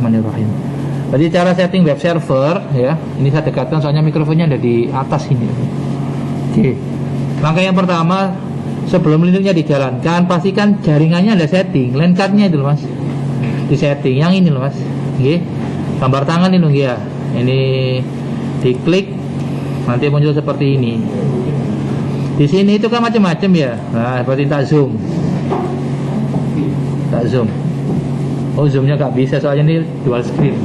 Bismillahirrahmanirrahim. Jadi cara setting web server ya, ini saya dekatkan soalnya mikrofonnya ada di atas ini. Oke. Langkah yang pertama, sebelum Linux-nya dijalankan, pastikan jaringannya ada setting, LAN card-nya itu loh Mas. Di setting yang ini loh Mas. Oke. Gambar tangan ini loh ya. Ini diklik nanti muncul seperti ini. Di sini itu kan macam-macam ya. Nah, seperti tak zoom. Tak zoom. Oh, zoomnya nggak bisa soalnya ini dual screen.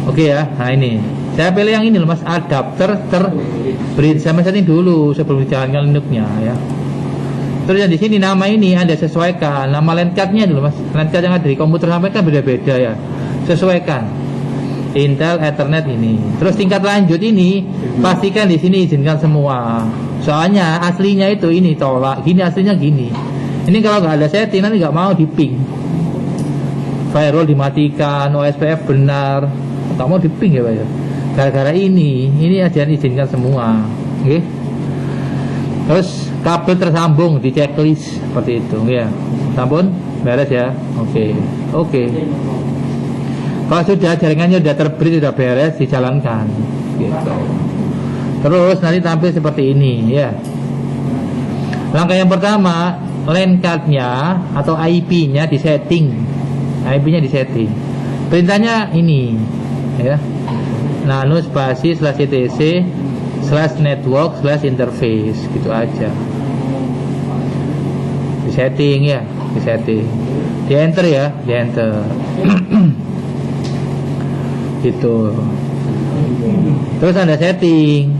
Oke ya, nah ini saya pilih yang ini loh Mas, adapter terbridge. Saya setting dulu sebelum dijalankan Linux-nya ya. Terus yang di sini nama ini Anda sesuaikan, nama LAN card-nya dulu Mas. LAN card yang ada di komputer sampai kan beda-beda ya. Sesuaikan. Intel Ethernet ini. Terus tingkat lanjut ini pastikan di sini izinkan semua. Soalnya aslinya itu ini tolak, gini aslinya gini. Ini kalau nggak ada setting nanti nggak mau di ping. Firewall dimatikan, OSPF benar. Tak mau diping ya Pak ya. Gara-gara ini aja izinkan semua. Oke. Terus kabel tersambung di checklist seperti itu ya. Sampun beres ya. Oke. Kalau sudah jaringannya sudah terbridge, sudah beres, dijalankan gitu. Terus nanti tampil seperti ini ya. Langkah yang pertama, LAN card-nya atau IP-nya disetting. IP-nya disetting. Perintahnya ini ya, nano spasi /etc/network/interface gitu aja. Di setting ya, di setting, di enter ya, di enter. Gitu. Terus Anda setting.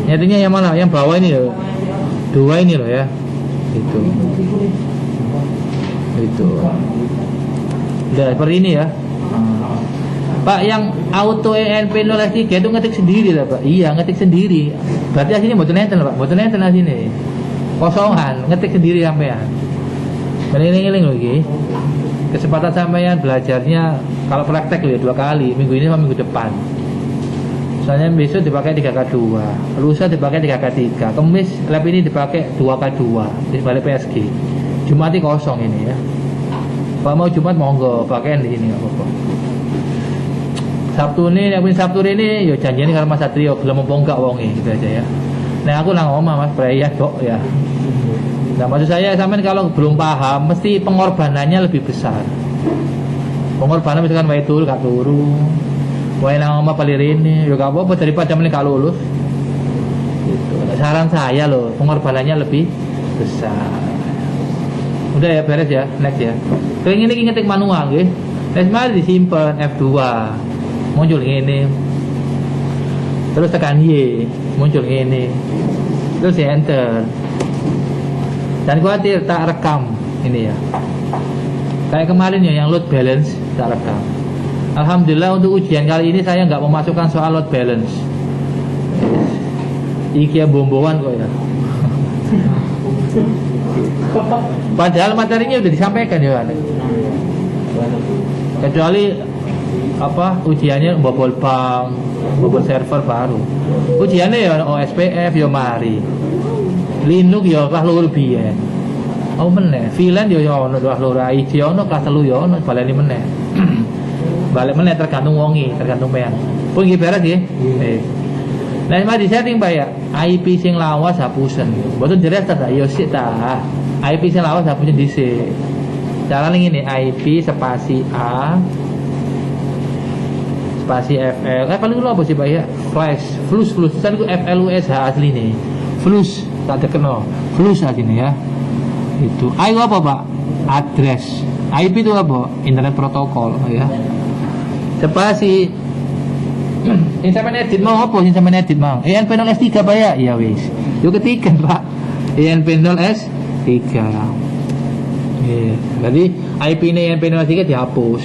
Settingnya yang mana? Yang bawah ini loh, 2 ini loh ya. Gitu. Gitu. Udah seperti ini ya. Pak, yang auto ENP0S3 itu ngetik sendiri lah Pak. Iya, ngetik sendiri. Berarti aslinya mboten enten Pak. Mboten enten asline. Kosongan, ngetik sendiri sampean. Ngeling-ngeling lho iki. Kesempatan sampean belajarnya kalau praktek ya 2 kali, minggu ini sama minggu depan. Soalnya besok dipakai 3K2, lusa dipakai 3K3, Kamis lab ini dipakai 2K2 di balik PSG. Jumat kosong ini ya. Pak mau Jumat monggo, pakai di sini nggak apa-apa. Sabtu ini ya janjian karo Mas Satrio belum membongkak wonge gitu aja ya. Nah aku nang omah Mas Braya kok ya. Nah maksud saya sampean kalau belum paham mesti pengorbanannya lebih besar. Pengorbanan misalkan wae turu gak turu. Wae nang omah palirene ya gak apa-apa daripada meneh gak lulus. Gitu. Saran saya loh, pengorbanannya lebih besar. Udah ya beres ya, next ya. Kering ini ngetik manual nggih. Next mari disimpan F2. Muncul ini, terus tekan Y, muncul ini, terus ya enter. Dan khawatir tak rekam ini ya. Kayak kemarin ya yang load balance tak rekam. Alhamdulillah untuk ujian kali ini saya nggak memasukkan soal load balance. Iki bomboan kok ya. Padahal materinya udah disampaikan ya. Kecuali apa ujiannya bobol bank, bobol server baru. Ujiannya ya OSPF ya mari. Linux ya kelas loro biyen. Oh meneh, VLAN ya ono kelas loro, IC ono kelas 3 ya ono baleni meneh. Balik meneh tergantung wongi, tergantung pean. Pun iki beres nggih. Nah, mari setting Pak ya. IP sing lawas hapusen. Mboten jelas ta ya sik ta. IP sing lawas hapusen dhisik. Carane ngene, IP spasi A spasi FL. Paling dulu apa sih Pak ya? Flus. Kan itu FLUSH asli nih. Flus tak terkenal. Flus asli ya. Itu. Ayo apa Pak? Address. IP itu apa? Internet protokol ya. Spasi. Ini sampai edit mau apa? Ini sampai edit mau. ENP0S3 Pak ya? Iya wis. Yuk ketikan Pak. ENP0S3. Iya. Jadi IP ini ENP0S3 dihapus.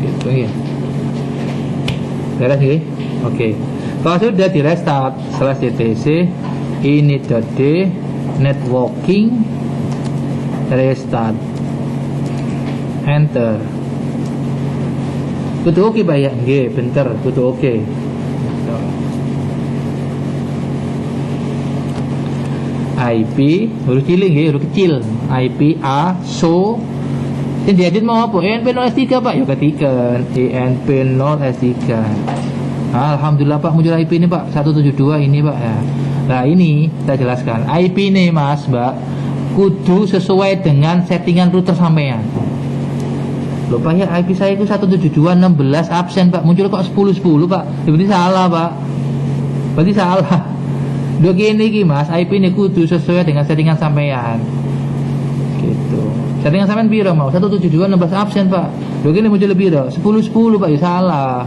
Gitu ya. Beres nih, oke. Kalau sudah di restart /etc init.d networking restart enter. Kudu oke Pak ya, nggih, bentar, kudu oke. IP huruf cilik nggih, huruf kecil. IP A so Yang diedit mau apa? ENP0S3 Pak, ya ketikan ENP0S3. Alhamdulillah Pak, muncul IP ini Pak, 172 ini Pak ya. Nah ini saya jelaskan, IP ini Mas Mbak kudu sesuai dengan settingan router sampean. Loh Pak ya, IP saya itu 172.16 absen Pak, muncul kok 10.10 Pak. Berarti salah Pak, berarti salah. Dua gini Mas, IP ini kudu sesuai dengan settingan sampean. Gitu. Settingan sampean piro mau? 172.16 absen Pak. Dua gini muncul lebih dah 10.10 Pak, ya salah.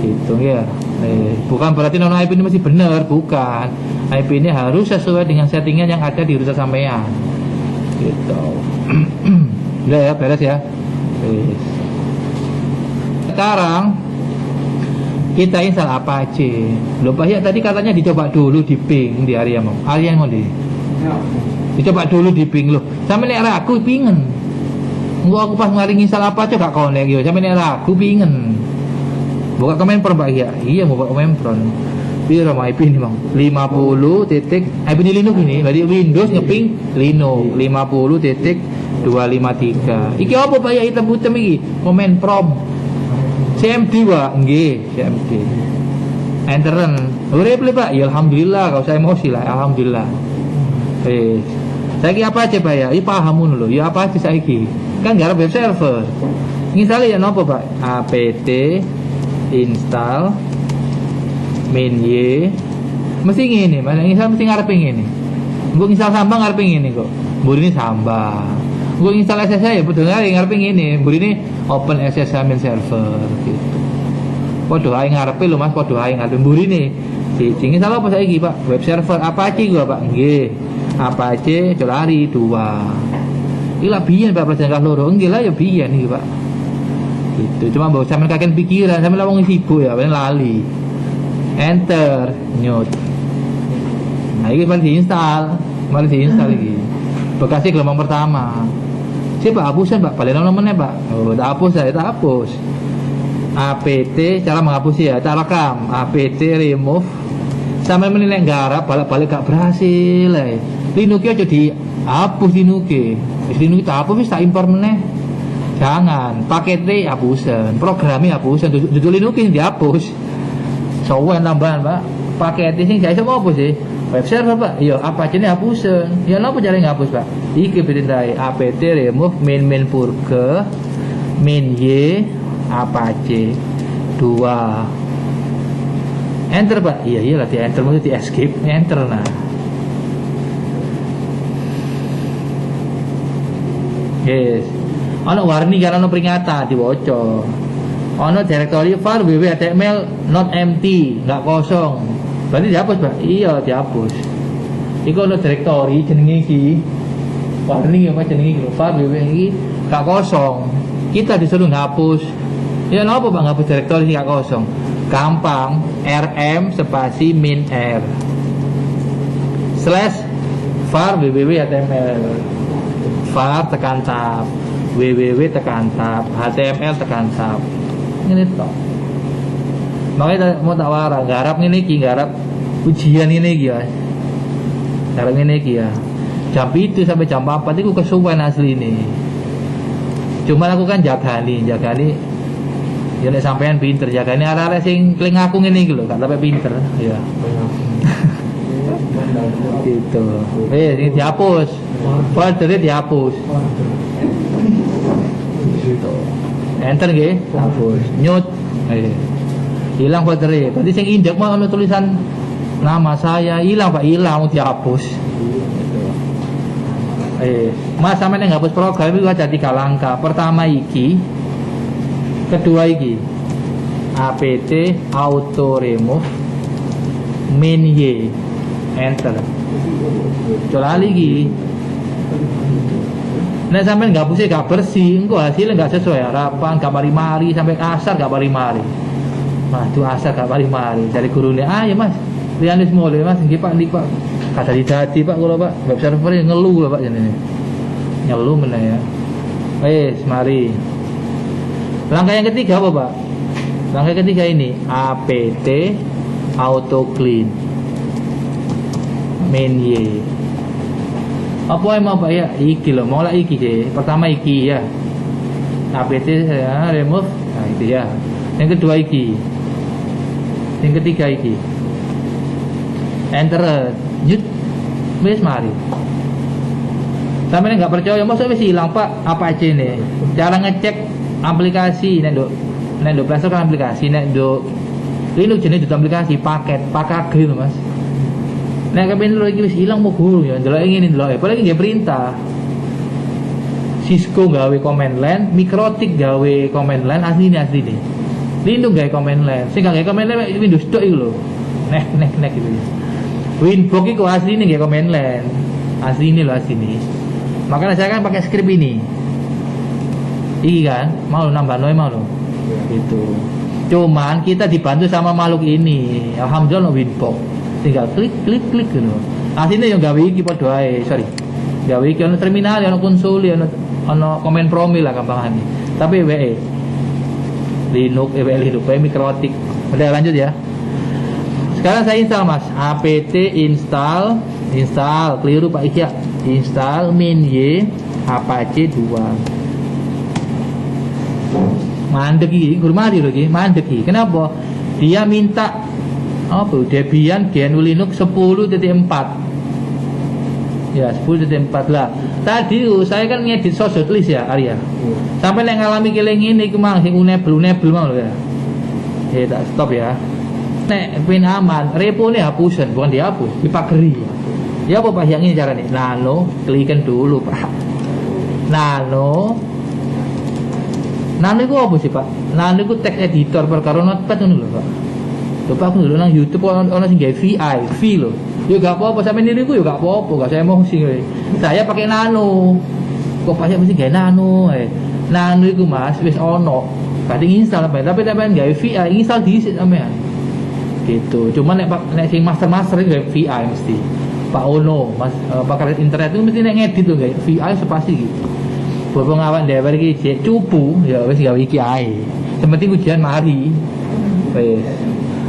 Gitu ya. Bukan berarti non IP ini masih benar, bukan. IP ini harus sesuai dengan settingan yang ada di router sampean. Gitu. Udah ya, beres ya. Sekarang kita install Apache. Lupa ya tadi katanya dicoba dulu di ping di area mau. Area mau di. Dicoba dulu di ping loh. Sampe nek ragu pingen. Engko aku pas mari install Apache gak connect yo. Sampe nek ragu pingen. Buka komen per Mbak ya. Iya mau buka komen per. Piro mau IP ini Bang? 50 titik IP ini Linux ini. Berarti Windows ngeping Linux 50.253. Iki apa Pak ya hitam-hitam iki? Komen prom. CMD Pak, nggih, CMD. Enteren. Urip Pak. Ya alhamdulillah, gak usah emosi lah, alhamdulillah. Saiki apa aja Pak ya? Iki paham ngono lho. Ya apa aja saiki? Kan garap web server. Install ya napa Pak? apt install min y. Mesti ngene, Mas. Install mesti ngarepe ngene. Engko install sambang ngarepe ngene kok. Mburine sambang. Engko install SSH ya padha ngarepe ngene. Mburine open SSH min server gitu. Padha ae ngarepe lho Mas, padha ae ngarepe mburine. Sing install apa saiki Pak? Web server Apache gua Pak. Nggih. Apache Colari 2. Iki lah biyen Pak pelajaran kelas loro. Nggih lah ya biyen iki Pak. Gitu. Cuma mbok sampean kakek pikiran, sampean wong sibuk ya, ben lali. Enter, nyut. Nah, ini mari diinstal iki. Bekasnya gelombang pertama. Siapa hapusan Pak? Balik nomornya Pak. Oh, tak hapus saya, tak hapus. apt cara menghapus ya, tak rekam. apt remove. Sampai menilai garap balik-balik gak berhasil. Linux aja dihapus Linux. Linux tak hapus tak impor meneh. Jangan, paketnya hapusan, programnya hapusan, duduk Linux dihapus. Soalnya tambahan Pak, paketnya sih saya apa sih? Web server Pak, iya apa aja nih hapusan. Ya apa cara ngapus Pak? Iki perintah apt remove min purge min y apache 2. Enter Pak, iya lah di enter maksudnya di escape, enter nah. Yes. Ono warning karena ono peringatan diwoco. Ono directory var www.html not empty, nggak kosong. Berarti dihapus Pak? Iya dihapus. Iku ono directory jenenge iki. Warning ya Pak jenenge iki var www iki nggak kosong. Kita disuruh ngapus. Ya napa Pak ngapus directory nggak kosong? Gampang, rm spasi min r / var www.html. var tekan tab, www tekan tab, html tekan tab. Ini toh. Makanya mau tak warang, garap ini ki, garap ujian ini ki ya. Garap ini ki ya. Jam itu sampai jam 4 itu kesuwen asli ini. Cuma aku kan jagani. Ya nek sampean pinter jagani arek-arek sing kling aku ngene iki lho, gak sampai pinter. Ya. Gitu. Ini dihapus. Foldernya dihapus. Gitu. Enter nggih, hapus. Nyut. Hilang foldernya. Tadi sing indek mah ono tulisan nama saya, hilang Pak, hilang dihapus. Mas sampeyan ngapus program itu ada 3 langkah. Pertama iki, kedua iki. apt auto remove min y. Enter. Coba lagi. Nah sampai nggak pusing, nggak bersih, engkau hasilnya nggak sesuai harapan, nggak mari-mari sampai asar nggak mari-mari. Mas tuh asar nggak mari-mari. Dari gurunya, ya Mas, lianis mulai Mas, nggih Pak, Pak. Kata didati Pak, kalau Pak, web servernya ngeluh Pak ini. Ngeluh mana ya? Mari. Langkah yang ketiga apa Pak? Langkah ketiga ini apt auto clean min y. Apa yang mau Pak ya? Iki loh, mau lah iki sih. Pertama iki ya. apt ya, remove. Nah itu ya. Yang kedua iki. Yang ketiga iki. Enter. Jut. Wis mari. Sampai nggak percaya, masa wis hilang Pak? Apa aja nih? Cara ngecek aplikasi nek nduk Play Store kan aplikasi, nek nduk Linux jenis itu aplikasi paket lho Mas. Nek kepen lho iki wis ilang mau guru ya, ndelok ngene ndelok. Padahal iki perintah. Cisco gawe command line, Mikrotik gawe command line asline. Linux gawe command line. Sing gawe command line Windows tok iku lho. Nek gitu ya. Winbox iku asline gawe command line. Asline lho asline. Makanya saya kan pakai script ini. Iki kan, mau nambah noe mau lho. Gitu. Cuman kita dibantu sama makhluk ini. Alhamdulillah Winbox. Tinggal klik gitu. Asline yang gawe iki padha ae, sorry. Gawe iki ono terminal, ono konsol, ono command prompt lah gampangane. Tapi WE Linux, Linux, Mikrotik. Udah lanjut ya. Sekarang saya install Mas. apt install, keliru Pak Isya. Install min-y apache 2. Mandek iki, guru mari lho iki, mandek iki. Kenapa? Dia minta apa? Debian GNU Linux 10.4. Ya, 10.4 lah. Tadi saya kan ngedit source list ya, Arya. Sampai nek ngalami keling ini iku mang sing enable mau lho ya. Tak stop ya. Nek pin aman, repone hapusan, bukan dihapus, dipageri. Ya apa Pak yang ini caranya? Nano, klikin dulu Pak. Nano itu apa sih Pak? Nano itu text editor perkara notepad ngono lho Pak. Coba aku dulu nang YouTube ono sing gawe V lho. Ya gak apa-apa sampe niku ya gak apa-apa, gak saya emosi. Saya pakai Nano. Kok Pak mesti gawe Nano Nano iku Mas wis ono. Kadang install apa tapi gawe VI install dhisik sampean. Gitu. Cuman nek sing master gawe VI mesti. Pak Ono, Mas pakar internet itu mesti nek ngedit lho gawe VI sepasti gitu. Bapak ngawak dhewe iki jek cupu ya wis gawe iki ae. Sementing ujian mari. Wis.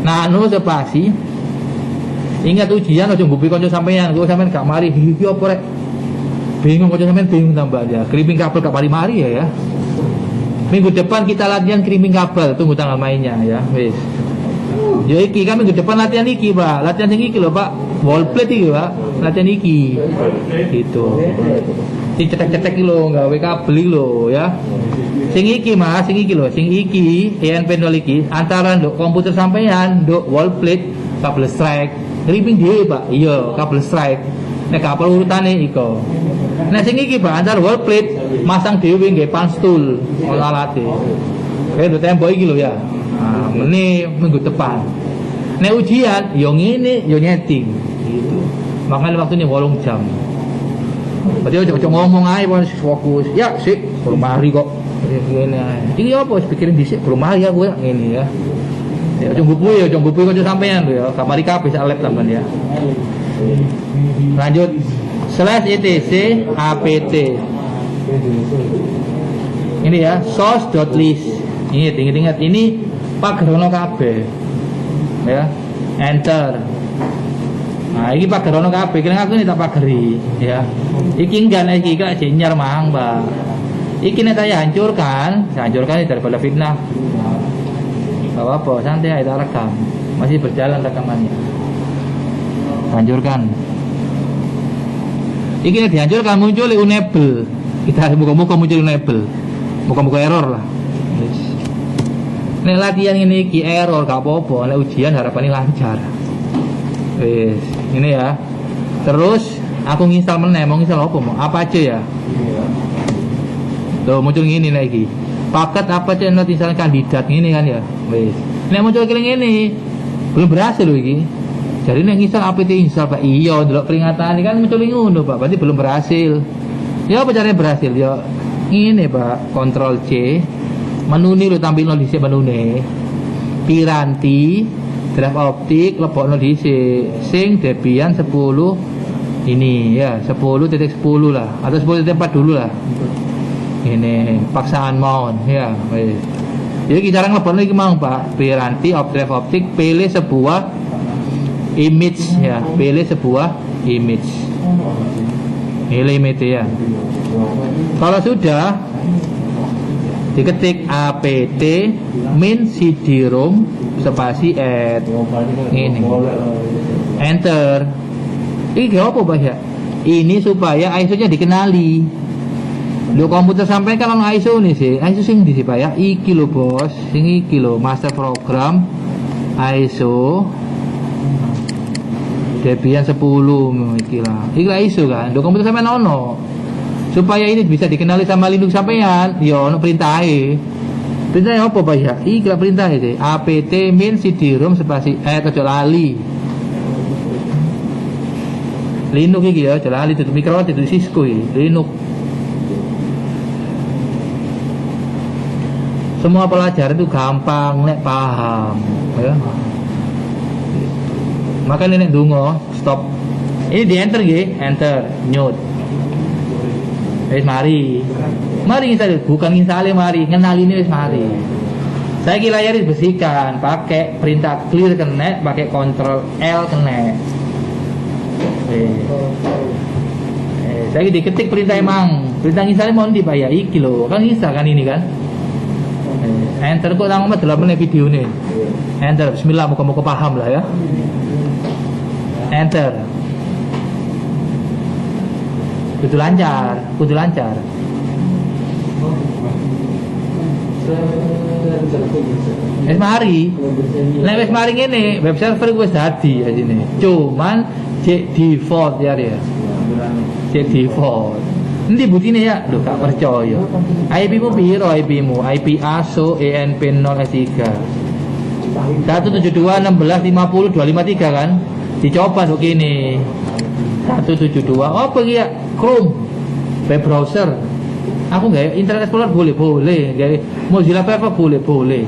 Nano spasi. Ingat ujian aja nggupi kanca sampean, kok sampean gak mari iki apa rek? Bingung kanca sampean bingung tambah ya. Kripping kabel gak mari ya. Minggu depan kita latihan kripping kabel, tunggu tanggal mainnya ya. Wis. Ya iki kan minggu depan latihan iki, Pak. Latihan sing iki lho, Pak. Wallplate iki, Pak. Latihan iki. Gitu. Sing cetek-cetek iki lho, gawe kabel iki lho ya. Sing iki Mas, sing iki lho, sing iki ENP0 iki antara nduk komputer sampean, nduk wallplate, kabel strike. Kripping dhewe, Pak. Iya, kabel strike. Nek kabel urutane iko. Nek sing iki, Pak, antara wallplate masang dhewe nggih panstool ono alate. Kayak nduk tembok iki lho ya. Nah, minggu depan. Nek ujian yo ngene, yo nyeting gitu. Makanya waktunya 8 jam. Berarti ojo ngomong ae fokus. Ya, sik, belum mari kok. Ngene ae. Iki apa wis pikirin dhisik, belum mari aku ya ngene ya. Ya ojo ngupuy kok sampean lho ya. Kamari kabeh sak lab sampean ya. Lanjut /etc apt. Ini ya, source.list. Ingat ini pagerono kabeh. Ya. Enter. Nah, ini pagerono kabeh, kira aku ini tak pageri, ya. Iki enggak nek iki gak jenyar mang, Mbak. Iki nek saya hancurkan ini daripada fitnah. Gak apa-apa, santai aja rekam. Masih berjalan rekamannya. Hancurkan. Iki nek dihancurkan muncul enable. Kita muka-muka muncul enable. Muka-muka error lah. Nek latihan ini iki error gak apa-apa, nek ujian harapannya lancar. Wis, ini ya. Terus aku nginstal meneh, mau nginstal apa aja ya? Tuh muncul gini lagi. Paket apa aja not install kandidat ini kan ya. Wis. Nek muncul kering ini belum berhasil loh iki. Jadi nek nginstal apt install Pak. Iya, delok peringatan ini kan muncul ngono Pak. Berarti belum berhasil. Ya apa caranya berhasil? Ya ini Pak, Ctrl C. Menu ini lo tampil no dhisik menu ne. Piranti, drive optik, lebokno dhisik. Sing Debian 10 ini ya, 10.10 lah atau 10.4 dulu lah. Ini paksaan mount ya. Jadi kita orang lebokno iki mau Pak. Piranti, drive optik, pilih sebuah image ya, pilih sebuah image. limit ya. Kalau sudah diketik apt min cd-rom spasi add ini enter. Ini apa Pak ya? Ini supaya ISO-nya dikenali. Lo komputer sampai kan ono ISO nih sih. ISO sing di sih Pak ya. Iki lo bos, sing iki lo master program ISO Debian 10 iki lah. Iki lah ISO kan. Lo komputer sampai ono. Supaya ini bisa dikenali sama Linux sampean, yo ono perintahe. Perintahnya apa Pak ya? Iki lah perintahnya sih. apt min cd-rom spasi add aja lali. Linux iki ya, aja lali itu Microsoft itu Cisco iki, Linux. Semua pelajaran itu gampang nek paham ya. Maka nek dungo stop. Ini di enter nggih, enter nyut. Wis mari. Mari kita bukan nginsale mari, ngenalin wis mari. Saya ki layar dibersihkan pakai perintah clear kena, pakai kontrol L kena. Saya diketik perintah emang. Perintah nginsale mau ndi Pak ya? Iki lho, kan ngisa kan ini kan. Enter kok nang dalam video nih. Enter, bismillah muka-muka paham lah ya. Enter. Kudu lancar, kudu lancar. Wis mari. Nek wis mari ngene, web server wis dadi ya sini. Cuman cek default ya dia. Cek default. Nanti buktinya ya, lu gak percaya. IP mu piro IP mu? IP ASO ENP 0S3 172.16.50.253 kan? Dicoba tuh gini 172, oh pergi ya Chrome web browser. Aku nggak Internet Explorer boleh gak Mozilla Firefox boleh.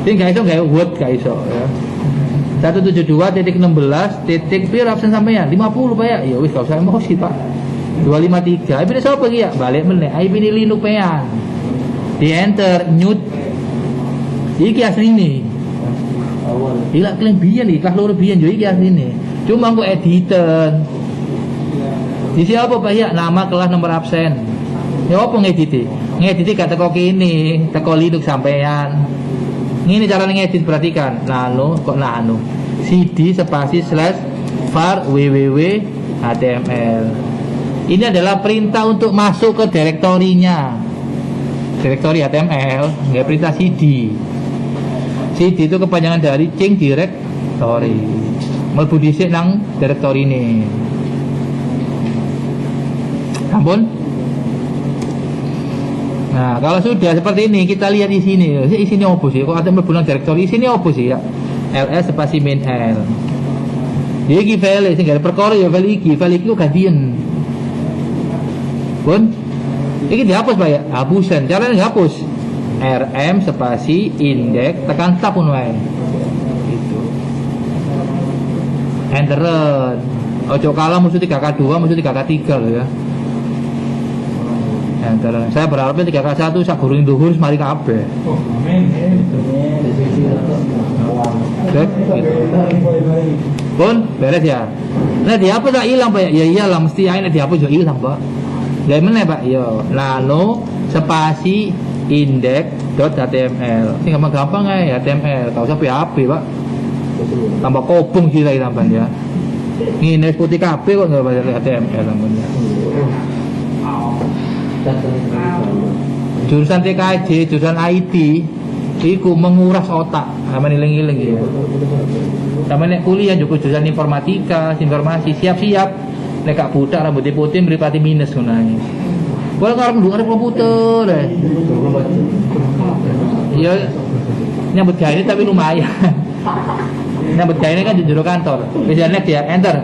Ini gak iso gak Word gak iso ya. 172.16. Piro absen sampean 50 Pak ya? Ya wis gak usah emosi Pak. 253. IP ini siapa ya? Balik meneh. IP ini Linux pean. Di enter nyut. Iki asli ini. Ilah klaim biyen iki, kelas loro biyen yo iki asli ini. Cuma aku editor. Di siapa Pak ya? Nama, kelas, nomor absen. Ya apa ngedit? Ngedit gak teko kene, teko Linux sampean. Ini cara ngedit perhatikan. Nano kok nano. cd spasi / var www html. Ini adalah perintah untuk masuk ke direktorinya. Direktori HTML, nggak perintah cd. cd itu kepanjangan dari change directory. Mlebu dhisik nang direktori ini. Ampun. Nah, kalau sudah seperti ini, kita lihat di sini. Isinya apa sih? Kok ada mlebu nang direktori? Isinya apa sih ya? ls spasi main l. Iki file sing gak perkara ya file iki kok gantian. Pun ini dihapus Pak ya, hapusan. Caranya dihapus rm spasi indeks tekan tab pun wae gitu. Enteran. Ojo kalah musuh 3K2 musuh 3K3 loh ya. Enteran. Saya berharapnya 3K1 sak gurung dhuwur mari kabeh. Amin. Gitu. Pun beres ya. Nah dihapus tak hilang Pak ya? Ya iyalah mesti akhirnya dihapus ya hilang Pak. Gak mana Pak? Yo, nano spasi index.html. Ini gampang ya HTML. Kau usah PHP Pak. Tambah kobong sih lagi tambah ya. Ini putih KB kok nggak pakai HTML namanya. Jurusan TKJ, jurusan IT, itu menguras otak. Sama ngiling-ngiling ya. Sama nek kuliah juga jurusan informatika, informasi siap-siap. Nek kak budak rambut putih meripati minus gunanya. Kalau ngarep ngarep komputer deh. Ya nyambut gawe tapi lumayan. Nyambut gawe kan di jero kantor. Bisa next ya, enter.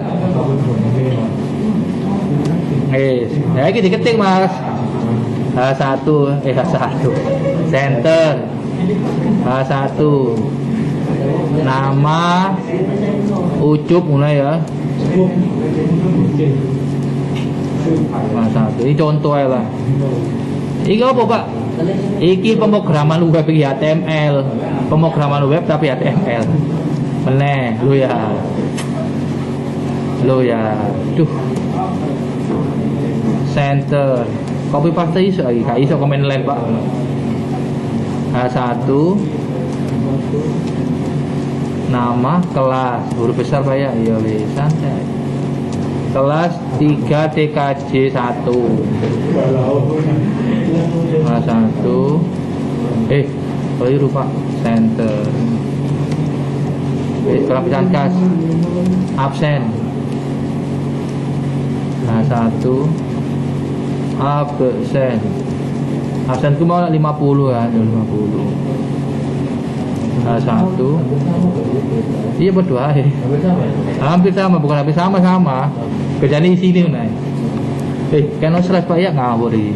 Ya iki diketik Mas. H1 center. H1 nama ucup mulai ya. Masa ini contoh lah. Iki apa Pak? Iki pemrograman web HTML. Pemrograman web tapi HTML. Meneh lu ya. Duh. center, copy paste iso lagi, gak iso komen lain Pak. H1 nama kelas huruf besar Pak ya, iya wis santai. Kelas 3 TKJ 1. Kelas 1 keliru Pak, center. Kurang pecahan kas, absen. H1 absen. Absen itu mau 50 kan, 50. H1 iya berdua hampir sama, bukan hampir sama kerjaan di sini nih. Kan slash Pak ya ngawur ini.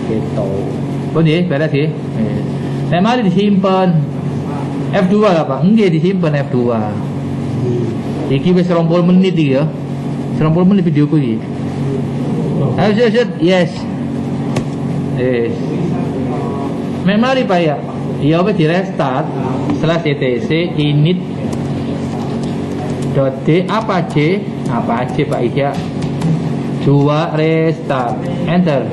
Gitu. Boleh beres sih. Saya mari disimpan F2 lah Pak, enggak disimpan F2. Iki wis 20 menit iki ya. 20 menit videoku iki. Ayo set, yes. Mari Pak ya. Ya wis di restart /etc init .d apa c Pak ya. 2 restart enter.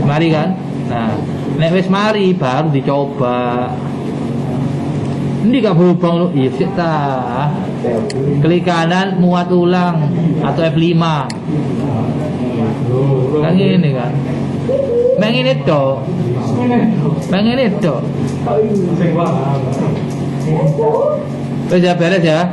Mari kan. Nah, nek wis mari baru dicoba. Ini gak berubah lu, iya sih ta. Klik kanan muat ulang atau F5. Kan ini kan. Pengen itu. Pengen itu. Wes ya beres ya.